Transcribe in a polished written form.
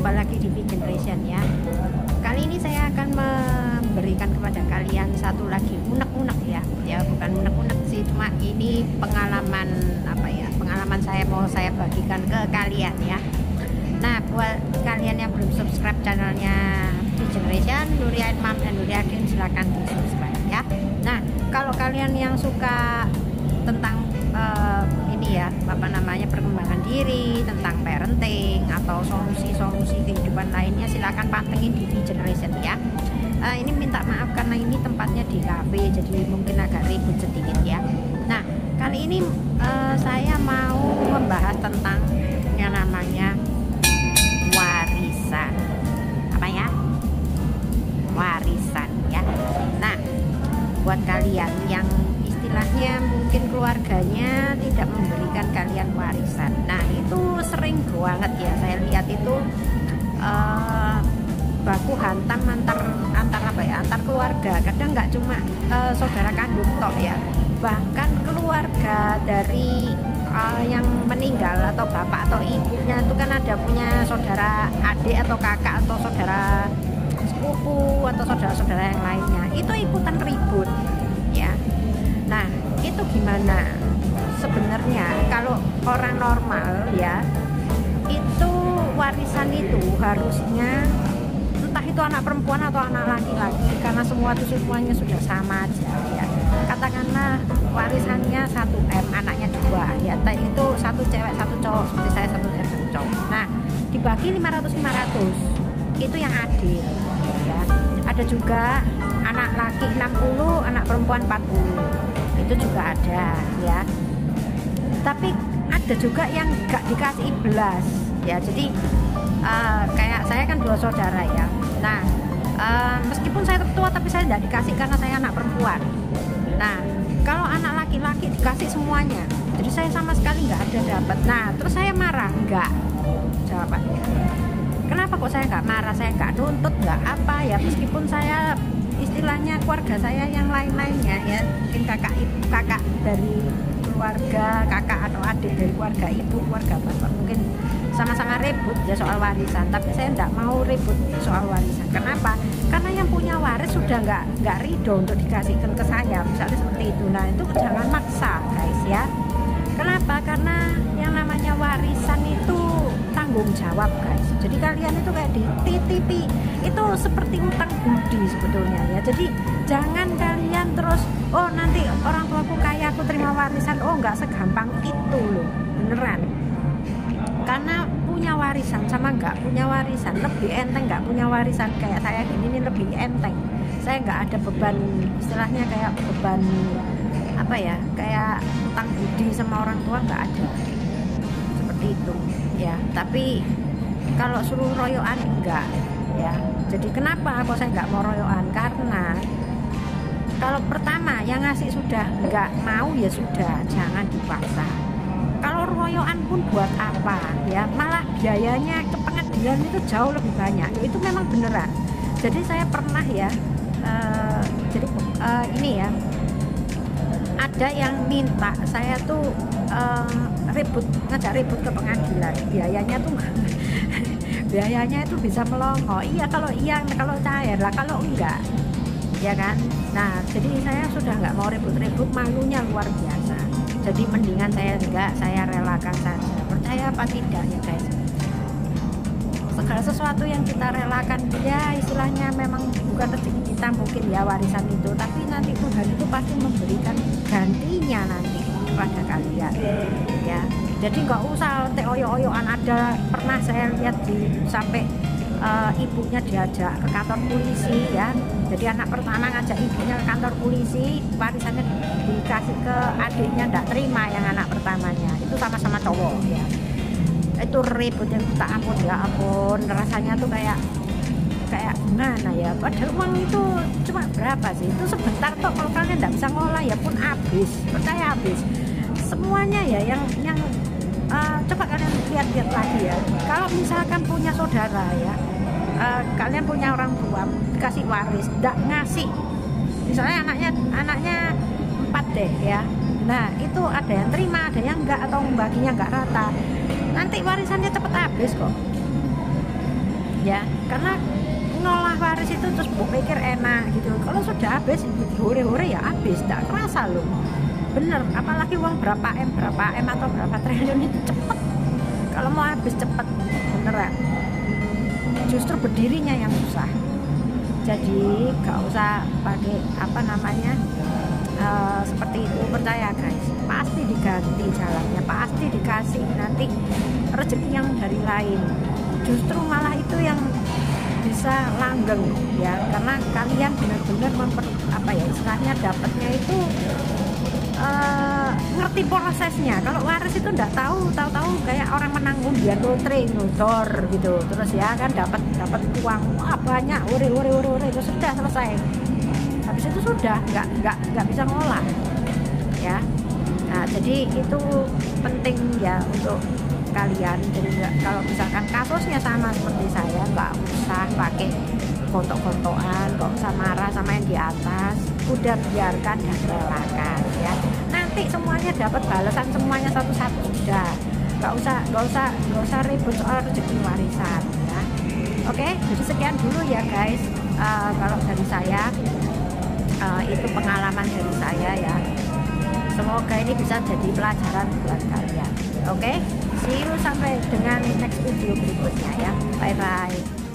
Jumpa lagi di V Generation ya. Kali ini saya akan memberikan kepada kalian satu lagi unek-unek ya. Ya bukan unek-unek sih, cuma ini pengalaman pengalaman saya mau saya bagikan ke kalian ya. Nah, buat kalian yang belum subscribe channelnya V Generation, Nuria Mom dan Nuria Adin, silahkan di subscribe ya. Nah, kalau kalian yang suka tentang perkembangan diri, tentang parenting atau solusi-solusi kehidupan lainnya, silakan pantengin di V Generation ya. Ini minta maaf karena ini tempatnya di cafe, jadi mungkin agak ribut sedikit ya. Nah, kali ini saya mau membahas tentang yang namanya warisan. Apa ya? Warisan ya. Nah, buat kalian yang istilahnya mungkin keluarganya tidak memberikan kalian warisan, nah itu sering banget ya saya lihat itu baku hantam antar keluarga. Kadang nggak cuma saudara kandung toh ya, bahkan keluarga dari yang meninggal atau bapak atau ibunya itu kan ada punya saudara adik atau kakak atau saudara sepupu atau saudara-saudara yang lainnya, itu ikutan ribut ya. Nah, itu gimana? Sebenarnya kalau orang normal ya, itu warisan itu harusnya entah itu anak perempuan atau anak laki-laki, karena semuanya sudah sama aja ya. Katakanlah warisannya 1M, anaknya 2 ya, itu satu cewek satu cowok, seperti saya satu cewek satu cowok. Nah, dibagi 500-500, itu yang adil ya. Ada juga anak laki 60, anak perempuan 40, itu juga ada ya. Tapi ada juga yang gak dikasih belas ya. Jadi kayak saya kan 2 saudara ya. Nah, meskipun saya tertua tapi saya tidak dikasih karena saya anak perempuan. Nah, kalau anak laki-laki dikasih semuanya, jadi saya sama sekali nggak ada dapat. Nah, terus saya marah nggak? Jawabannya, kenapa kok saya nggak marah? Saya nggak nuntut, nggak apa ya, meskipun saya istilahnya keluarga saya yang lain-lainnya ya, mungkin kakak dari keluarga, kakak atau adik dari keluarga ibu, keluarga bapak, mungkin sama-sama ribut ya soal warisan, tapi saya tidak mau ribut soal warisan. Kenapa? Karena yang punya waris sudah nggak ridho untuk dikasihkan ke saya, misalnya seperti itu. Nah, itu jangan maksa guys ya. Kenapa? Karena yang namanya warisan itu tanggung jawab guys. Jadi kalian itu kayak dititipi, itu seperti utang budi sebetulnya ya. Jadi jangan kalian terus, oh nanti orang tuaku kaya aku terima warisan. Oh, nggak segampang itu loh, beneran. Karena punya warisan sama nggak punya warisan lebih enteng. Nggak punya warisan kayak saya gini ini lebih enteng. Saya nggak ada beban, istilahnya kayak beban apa ya, kayak utang budi sama orang tua, nggak ada seperti itu ya. Tapi kalau suruh royoan enggak ya. Jadi kenapa kok saya nggak mau royoan? Karena kalau pertama yang ngasih sudah nggak mau ya sudah, jangan dipaksa. Kalau royoan pun buat apa ya, malah biayanya ke pengadilan itu jauh lebih banyak. Itu memang beneran. Jadi saya pernah ya, ini ya, ada yang minta saya tuh ngajak ribut ke pengadilan. Biayanya itu bisa melongo. Iya kalau cair lah, kalau enggak ya kan. Nah, jadi saya sudah nggak mau ribut-ribut, malunya luar biasa. Jadi mendingan saya relakan saja. Percaya apa tidak ya guys, segala sesuatu yang kita relakan ya istilahnya memang bukan rezeki kita mungkin ya warisan itu, tapi nanti Tuhan itu pasti memberikan gantinya nanti kepada kalian ya. Jadi nggak usah oyo-oyoan. Ada pernah saya lihat sampai ibunya diajak ke kantor polisi ya. Jadi anak pertama ngajak ibunya ke kantor polisi, warisannya dikasih ke adiknya, tidak terima yang anak pertamanya. Itu sama-sama cowok ya. Itu ribut yang tak ampun, ya ampun, rasanya tuh kayak gimana ya. Padahal uang itu cuma berapa sih? Itu sebentar toh, kalau kalian tidak bisa ngolah ya pun habis, percaya habis semuanya ya. Yang coba kalian lihat lagi ya, kalau misalkan punya saudara ya, kalian punya orang tua dikasih waris, tidak ngasih, misalnya anaknya 4 deh ya. Nah, itu ada yang terima, ada yang enggak, atau membaginya enggak rata. Nanti warisannya cepet habis kok. ya, karena ngolah waris itu terus pikir enak gitu. Kalau sudah habis hore-hore ya habis, tidak kerasa loh. Bener, apalagi uang berapa M atau berapa triliun itu cepet. Kalau mau habis cepet, beneran. Justru berdirinya yang susah. Jadi gak usah pakai apa namanya seperti itu, percaya guys, pasti diganti jalannya, pasti dikasih nanti rezeki yang dari lain. Justru malah itu yang bisa langgeng ya, karena kalian benar-benar apa ya istilahnya dapatnya itu ngerti prosesnya. Kalau waris itu enggak tahu kayak orang menang undian lotre ngudor gitu, terus ya kan dapat uang banyak, ure itu sudah selesai. Habis itu sudah nggak bisa ngolah ya. Nah, jadi itu penting ya untuk kalian. Jadi kalau misalkan kasusnya sama seperti saya, nggak usah pakai gontok-gontokan, nggak usah marah sama yang di atas, udah biarkan dan relakan ya. Nanti semuanya dapat balasan semuanya satu-satu, udah nggak usah ribut soal rezeki warisan ya. Oke, jadi sekian dulu ya guys. Kalau dari saya itu pengalaman dari saya ya. Semoga ini bisa jadi pelajaran buat kalian. Oke, see you sampai dengan next video berikutnya ya. Bye bye.